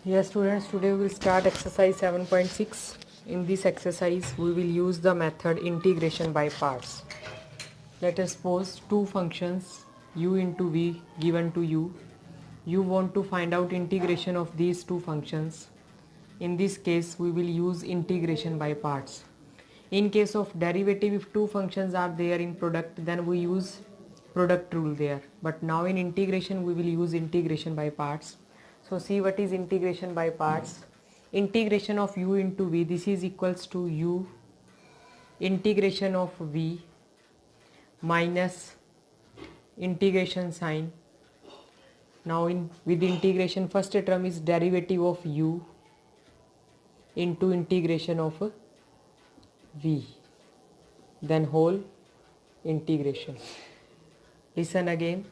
Yes students, today we will start exercise 7.6. In this exercise we will use the method integration by parts. Let us suppose two functions u into v given to you. You want to find out integration of these two functions. In this case we will use integration by parts. In case of derivative, if two functions are there in product, then we use product rule there, but now in integration we will use integration by parts. So see what is integration by parts. Integration of u into v, this is equals to u integration of v minus integration sign. Now in with integration, first term is derivative of u into integration of v, then whole integration. Listen again.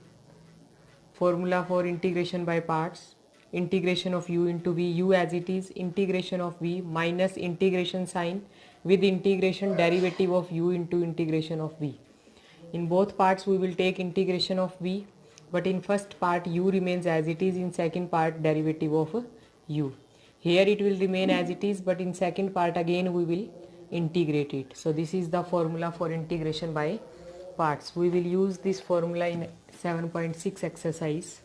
Formula for integration by parts: integration of u into v, u as it is, integration of v minus integration sign with integration derivative of u into integration of v. In both parts we will take integration of v, but in first part u remains as it is, in second part derivative of u. Here it will remain as it is, but in second part again we will integrate it. So this is the formula for integration by parts. We will use this formula in 7.6 exercise.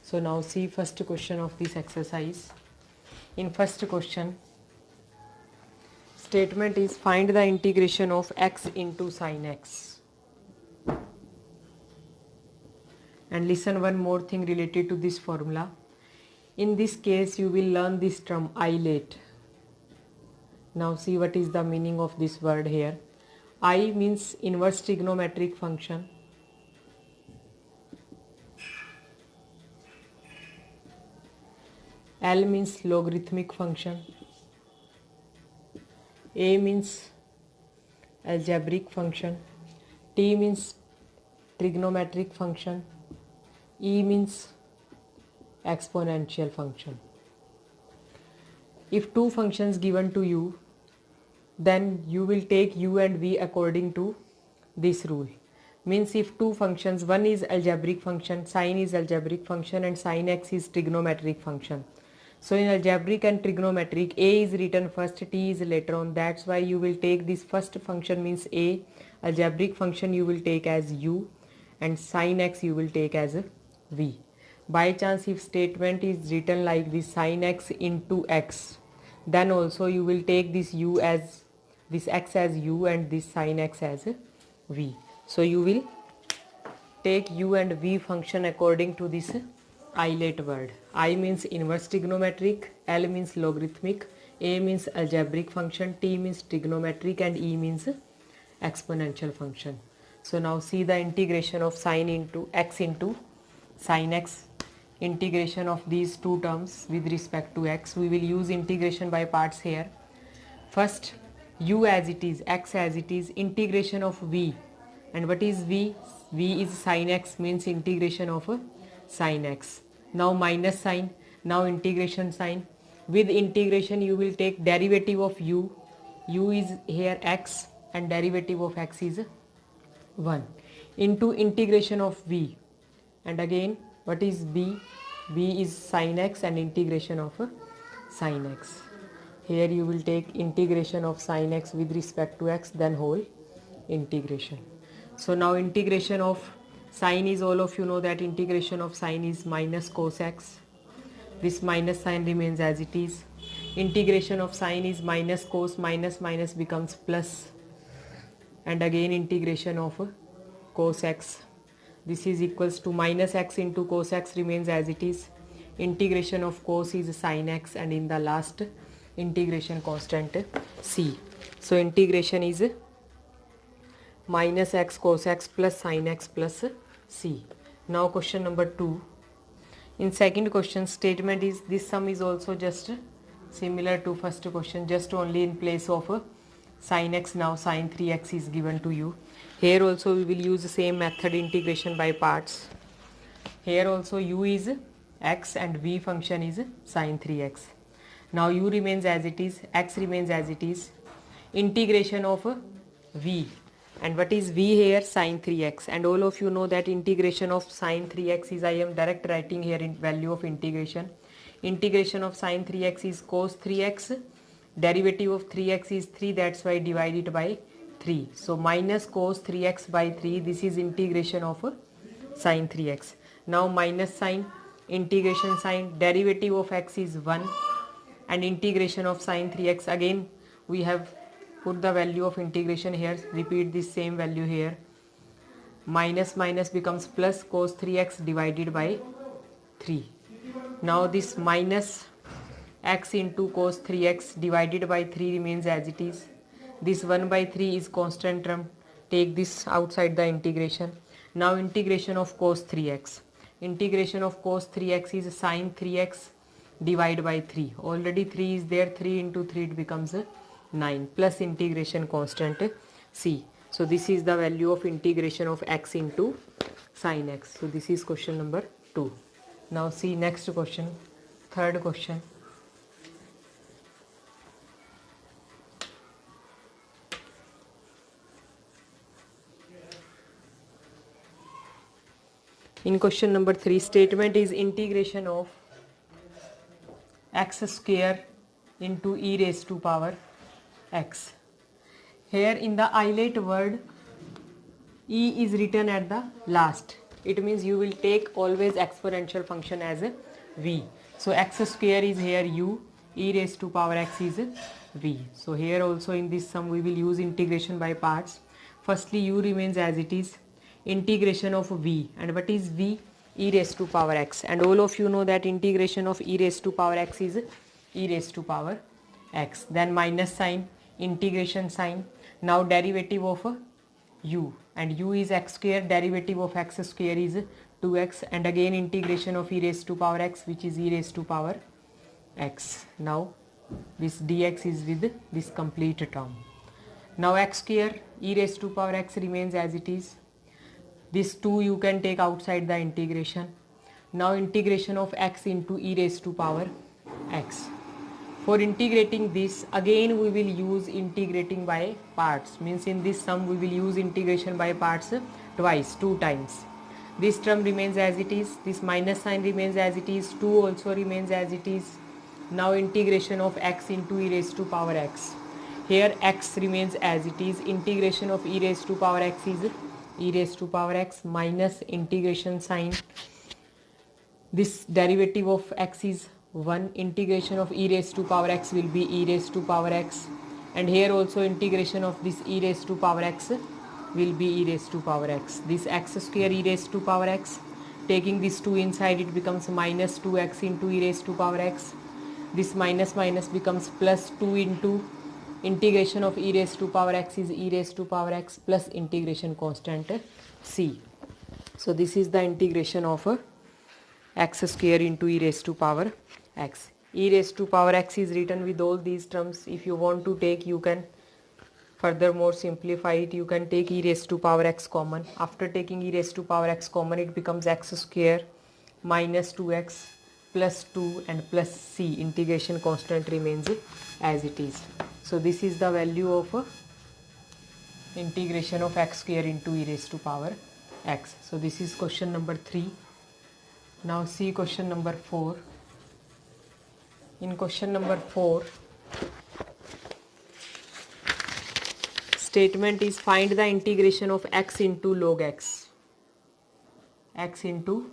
So now see first question of this exercise. In first question, statement is find the integration of x into sin x. And listen one more thing related to this formula. In this case you will learn this term isolate. Now see what is the meaning of this word here. I means inverse trigonometric function. L means logarithmic function. A means algebraic function. T means trigonometric function. E means exponential function. If two functions given to you, then you will take u and v according to this rule. Means if two functions, one is algebraic function, sine is algebraic function and sin x is trigonometric function. So in algebraic and trigonometric, a is written first, t is later on. That's why you will take this first function means a, algebraic function you will take as u, and sin x you will take as v. By chance if statement is written like this, sin x into x, then also you will take this u as this x as u and this sin x as v. So you will take u and v function according to this isolate word. I means inverse trigonometric, L means logarithmic, A means algebraic function, T means trigonometric and E means exponential function. So now see the integration of sin into x into sin x. Integration of these two terms with respect to x. We will use integration by parts here. First, u as it is, x as it is, integration of v. And what is v? V is sin x, means integration of sin x. Now minus sign, now integration sign. With integration you will take derivative of u. U is here x and derivative of x is 1. Into integration of v. And again what is b? B is sin x and integration of sin x. Here you will take integration of sin x with respect to x, then whole integration. So now integration of sin is, all of you know that integration of sin is minus cos x. This minus sign remains as it is. Integration of sin is minus cos, minus minus becomes plus. And again integration of cos x. This is equals to minus x into cos x remains as it is. Integration of cos is sin x and in the last integration constant c. So integration is minus x cos x plus sin x plus c. Now question number 2. In second question, statement is this sum is also just similar to first question, just only in place of sin x now sin 3x is given to you. Here also we will use the same method, integration by parts. Here also u is x and v function is sin 3x. Now u remains as it is, x remains as it is. Integration of v, and what is v here? Sin 3x. And all of you know that integration of sin 3x is, I am direct writing here in value of integration. Integration of sine 3x is cos 3x. Derivative of 3x is 3, that's why divide it by 3. So minus cos 3x by 3, this is integration of sine 3x. Now minus sine, integration sine, derivative of x is 1 and integration of sine 3x. Again we have put the value of integration here, repeat this same value here. Minus minus becomes plus cos 3x divided by 3. Now this minus x into cos 3x divided by 3 remains as it is. This 1 by 3 is constant term, take this outside the integration. Now integration of cos 3x. Integration of cos 3x is sine 3x divided by 3. Already 3 is there, 3 into 3 it becomes 9 plus integration constant c. So this is the value of integration of x into sine x. So this is question number 2. Now see next question, third question. In question number 3, statement is integration of x square into e raised to power x. Here in the isolate word, e is written at the last. It means you will take always exponential function as a v. So x square is here u, e raised to power x is v. So here also in this sum we will use integration by parts. Firstly u remains as it is, integration of v, and what is v? E raised to power x, and all of you know that integration of e raised to power x is e raised to power x. Then minus sign, integration sign. Now derivative of u, and u is x square, derivative of x square is 2x, and again integration of e raised to power x, which is e raised to power x. Now this dx is with this complete term. Now x square e raised to power x remains as it is. This 2 you can take outside the integration. Now integration of x into e raised to power x. For integrating this, again we will use integrating by parts. Means in this sum we will use integration by parts twice, 2 times. This term remains as it is, this minus sign remains as it is, 2 also remains as it is. Now integration of x into e raised to power x. Here x remains as it is, integration of e raised to power x is e raised to power x minus integration sign. This derivative of x is 1, integration of e raised to power x will be e raised to power x, and here also integration of this e raised to power x will be e raised to power x. This x square e raised to power x, taking this 2 inside it becomes minus 2x into e raised to power x. This minus minus becomes plus 2 into integration of e raised to power x is e raised to power x plus integration constant c. So this is the integration of x square into e raised to power x. E raised to power x is written with all these terms. If you want to take, you can furthermore simplify it. You can take e raised to power x common. After taking e raised to power x common, it becomes x square minus 2x plus 2 and plus c. Integration constant remains as it is. So this is the value of integration of x square into e raised to power x. So this is question number 3. Now see question number 4. In question number 4, statement is find the integration of x into log x. X into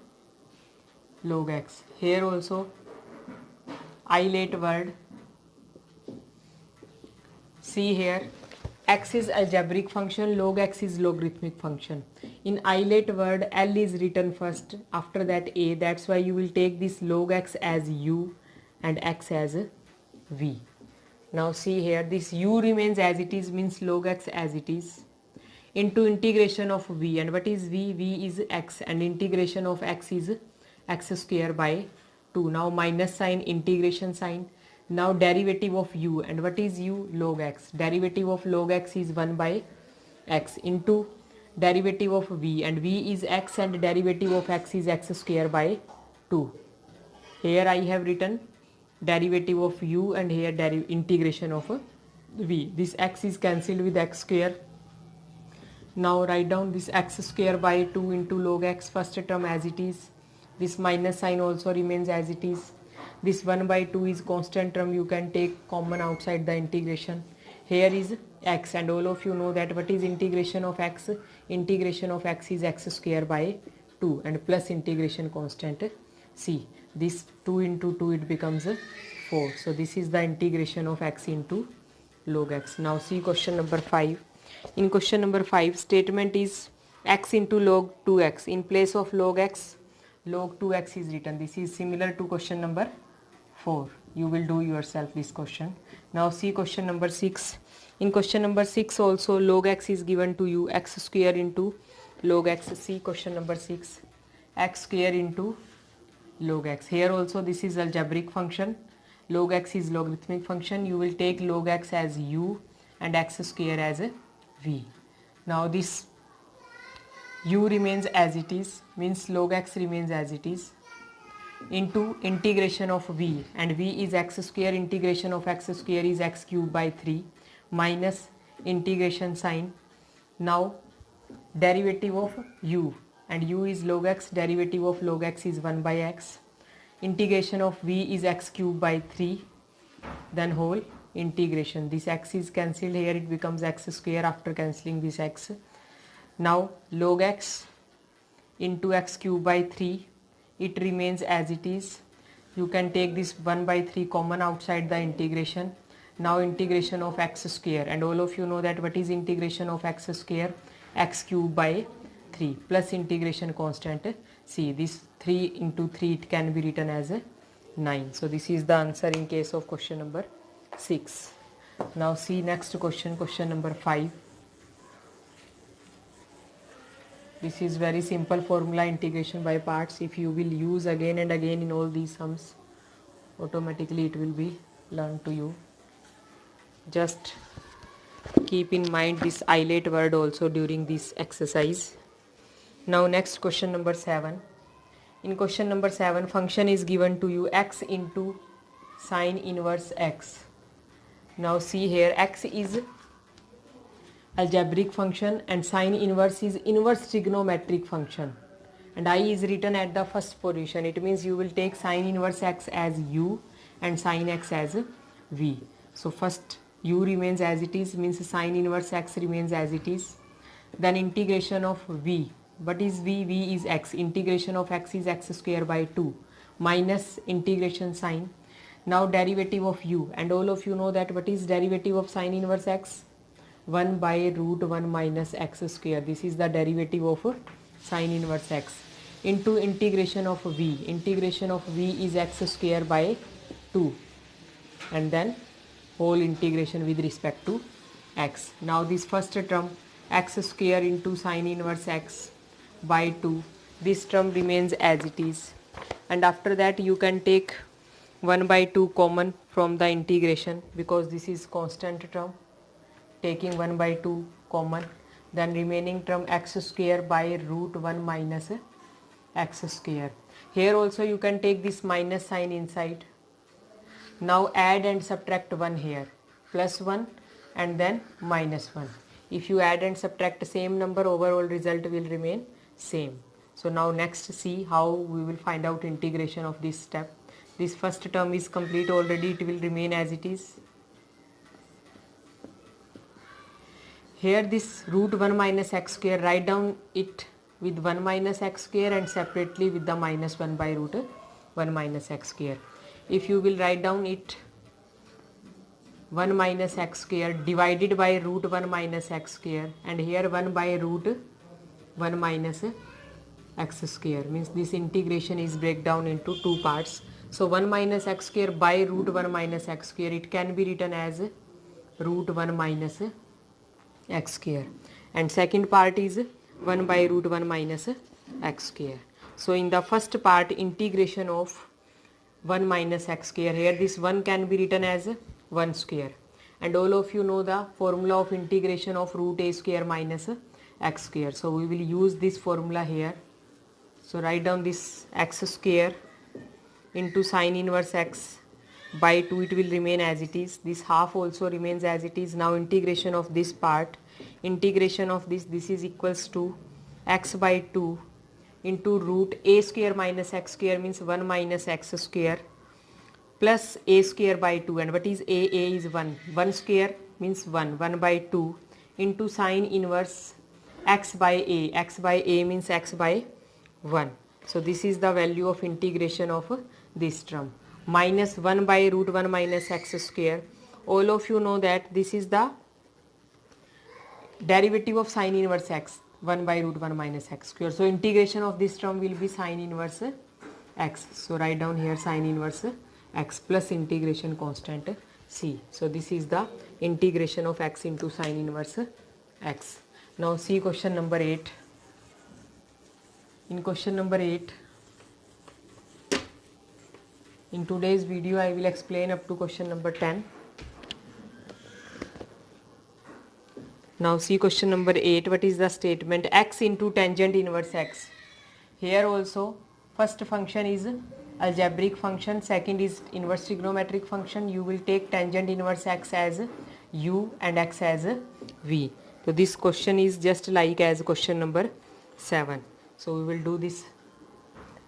log x. Here also isolate word. See here, x is algebraic function, log x is logarithmic function. In isolate word, L is written first, after that a. That's why you will take this log x as u and x as v. Now see here, this u remains as it is, means log x as it is, into integration of v. And what is v? V is x, and integration of x is x square by 2. Now minus sign, integration sign. Now derivative of u, and what is u? Log x. Derivative of log x is 1 by x into derivative of v, and v is x and derivative of x is x square by 2. Here I have written derivative of u and here integration of v. This x is cancelled with x square. Now write down this x square by 2 into log x, first term as it is. This minus sign also remains as it is. This 1 by 2 is constant term, you can take common outside the integration. Here is x, and all of you know that what is integration of x? Integration of x is x square by 2 and plus integration constant c. This 2 into 2 it becomes 4. So this is the integration of x into log x. Now see question number 5. In question number 5, statement is x into log 2x. In place of log x, log 2x is written. This is similar to question number 4. You will do yourself this question. Now see question number 6. In question number 6 also log x is given to you, x square into log x. See question number 6, x square into log x. Here also this is algebraic function. Log x is logarithmic function. You will take log x as u and x square as a v. Now this u remains as it is, means log x remains as it is, into integration of v, and v is x square, integration of x square is x cube by 3 minus integration sign. Now derivative of u, and u is log x, derivative of log x is 1 by x, integration of v is x cube by 3, then whole integration. This x is cancelled here, it becomes x square after cancelling this x. Now log x into x cube by 3, it remains as it is. You can take this 1 by 3 common outside the integration. Now integration of x square, and all of you know that what is integration of x square? X cube by 3 plus integration constant. See this 3 into 3 it can be written as a 9. So this is the answer in case of question number 6. Now see next question, question number 5. This is very simple formula, integration by parts. If you will use again and again in all these sums, automatically it will be learned to you. Just keep in mind this eyelet word also during this exercise. Now next question number 7. In question number 7, function is given to you x into sine inverse x. Now see here, x is algebraic function and sine inverse is inverse trigonometric function, and I is written at the first position. It means you will take sine inverse x as u and sine x as v. So first u remains as it is, means sine inverse x remains as it is. Then integration of v. What is v? V is x. Integration of x is x square by 2 minus integration sign. Now derivative of u, and all of you know that what is derivative of sine inverse x? 1 by root 1 minus x square. This is the derivative of sine inverse x into integration of v. Integration of v is x square by 2 and then whole integration with respect to x. Now this first term x square into sine inverse x by 2, this term remains as it is, and after that you can take 1 by 2 common from the integration because this is constant term. Taking 1 by 2 common, then remaining term x square by root 1 minus x square. Here also you can take this minus sign inside. Now add and subtract 1 here, plus 1 and then minus 1. If you add and subtract same number, overall result will remain same. So now next see how we will find out integration of this step. This first term is complete already, it will remain as it is. Here this root 1 minus x square, write down it with 1 minus x square and separately with the minus 1 by root 1 minus x square. If you will write down it 1 minus x square divided by root 1 minus x square, and here 1 by root 1 minus x square, means this integration is breakdown into two parts. So 1 minus x square by root 1 minus x square, it can be written as root 1 minus x square, and second part is 1 by root 1 minus x square. So in the first part integration of 1 minus x square, here this 1 can be written as 1 square, and all of you know the formula of integration of root a square minus x square. So we will use this formula here. So write down this x square into sine inverse x by 2, it will remain as it is. This half also remains as it is. Now integration of this part, integration of this is equals to x by 2 into root a square minus x square, means 1 minus x square plus a square by 2, and what is a? A is 1. 1 square means 1. 1 by 2 into sine inverse x by a. X by a means x by 1. So this is the value of integration of this term. Minus 1 by root 1 minus x square. All of you know that this is the derivative of sine inverse x, 1 by root 1 minus x square. So integration of this term will be sine inverse x. So write down here sine inverse x plus integration constant c. So this is the integration of x into sine inverse x. Now see question number 8. In question number 8, in today's video I will explain up to question number 10. Now see question number 8. What is the statement? X into tangent inverse x. Here also first function is algebraic function, second is inverse trigonometric function. You will take tangent inverse x as u and x as v. So this question is just like as question number 7. So we will do this.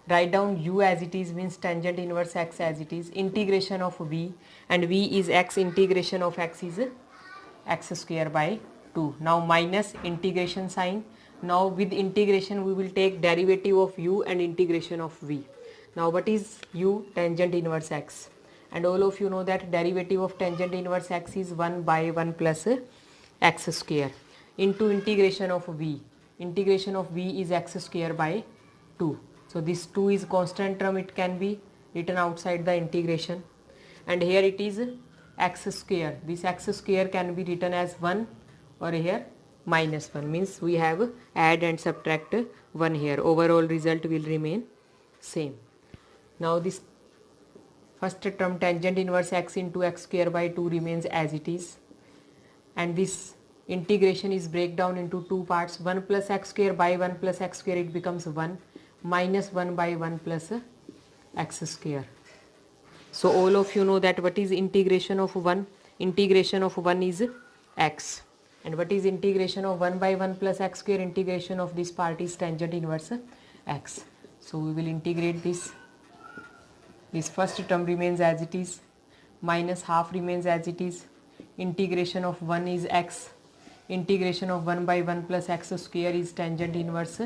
Write down u as it is means tangent inverse x as it is. Integration of v, and v is x, integration of x is x square by 2. Now minus integration sign. Now with integration we will take derivative of u and integration of v. Now what is u? Tangent inverse x. And all of you know that derivative of tangent inverse x is 1 by 1 plus x square into integration of v. Integration of v is x square by 2. So this 2 is constant term, it can be written outside the integration. And here it is x square. This x square can be written as 1 or here minus 1, means we have add and subtract 1 here. Overall result will remain same. Now this first term tangent inverse x into x square by 2 remains as it is. And this integration is break down into two parts. 1 plus x square by 1 plus x square, it becomes 1 minus 1 by 1 plus x square. So all of you know that what is integration of 1? Integration of 1 is x. And what is integration of 1 by 1 plus x square? Integration of this part is tangent inverse x. So we will integrate this. This first term remains as it is, minus half remains as it is. Integration of 1 is x. Integration of 1 by 1 plus x square is tangent inverse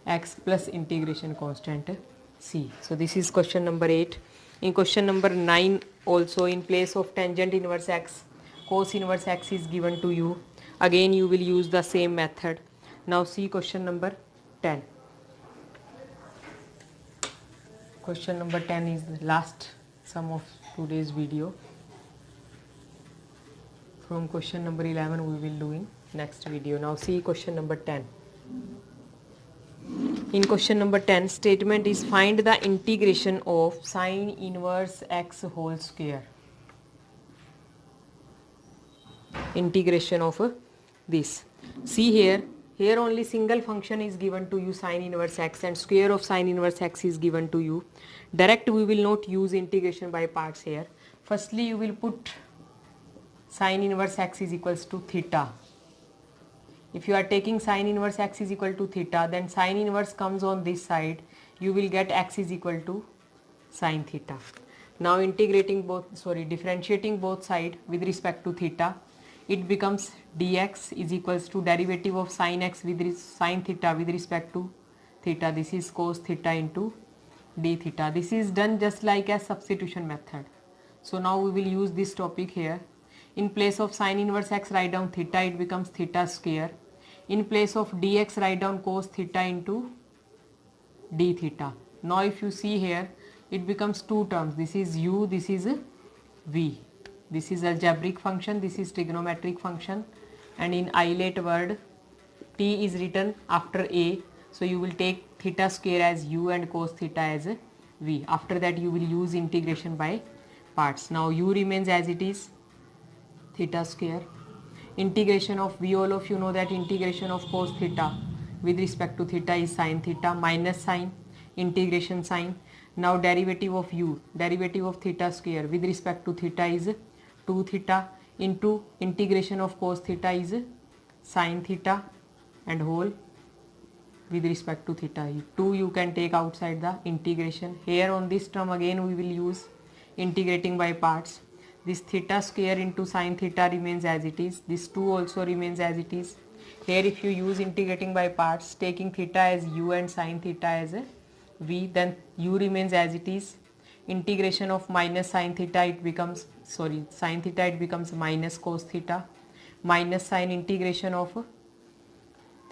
x plus integration constant c. So this is question number 8. In question number 9 also, in place of tangent inverse x, cos inverse x is given to you. Again you will use the same method. Now see question number 10. Question number 10 is the last sum of today's video. From question number 11 we will do in next video. Now see question number 10. In question number 10, statement is find the integration of sine inverse x whole square. Integration of this. See here only single function is given to you, sine inverse x, and square of sine inverse x is given to you. Direct we will not use integration by parts here. Firstly you will put sine inverse x is equals to theta. If you are taking sine inverse x is equal to theta, then sine inverse comes on this side, you will get x is equal to sine theta. Now differentiating both side with respect to theta, it becomes dx is equals to derivative of sine x with sine theta with respect to theta. This is cos theta into d theta. This is done just like a substitution method. So now we will use this topic here. In place of sine inverse x, write down theta, it becomes theta square. In place of dx, write down cos theta into d theta. Now if you see here, it becomes two terms. This is u, this is v. This is algebraic function, this is trigonometric function, and in isolate word t is written after a. So you will take theta square as u and cos theta as v. After that you will use integration by parts. Now u remains as it is, theta square. Integration of v, all of you know that integration of cos theta with respect to theta is sine theta, minus sine, integration sine. Now derivative of u, derivative of theta square with respect to theta is 2 theta into integration of cos theta is sine theta and whole with respect to theta. 2 you can take outside the integration. Here on this term again we will use integrating by parts. This theta square into sine theta remains as it is. This 2 also remains as it is. Here if you use integrating by parts, taking theta as u and sine theta as a v, then u remains as it is. Integration of minus sine theta, it becomes, sine theta, it becomes minus cos theta. Minus sine integration of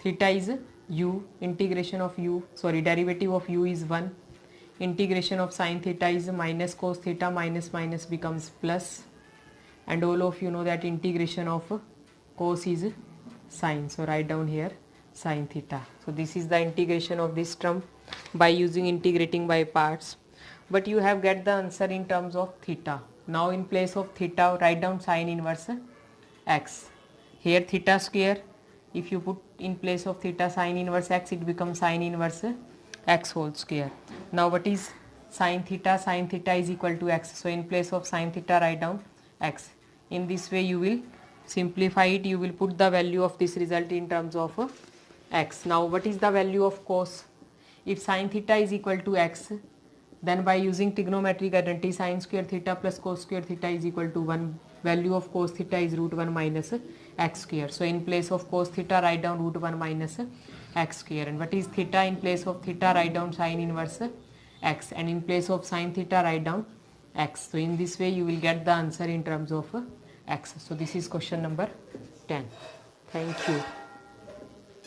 theta is u, integration of u, derivative of u is 1. Integration of sine theta is minus cos theta, minus minus becomes plus, and all of you know that integration of cos is sine, so write down here sine theta. So this is the integration of this term by using integrating by parts, but you have get the answer in terms of theta. Now in place of theta, write down sine inverse x. Here theta square, if you put in place of theta sine inverse x, it becomes sine inverse x whole square. Now what is sine theta? Sine theta is equal to x, so in place of sine theta write down x. In this way you will simplify it, you will put the value of this result in terms of x. Now what is the value of cos? If sine theta is equal to x, then by using trigonometric identity, sine square theta plus cos square theta is equal to 1. Value of cos theta is root 1 minus x square. So in place of cos theta write down root 1 minus x square. And what is theta? In place of theta write down sine inverse x, and in place of sine theta write down x. So in this way you will get the answer in terms of x. So this is question number 10. Thank you.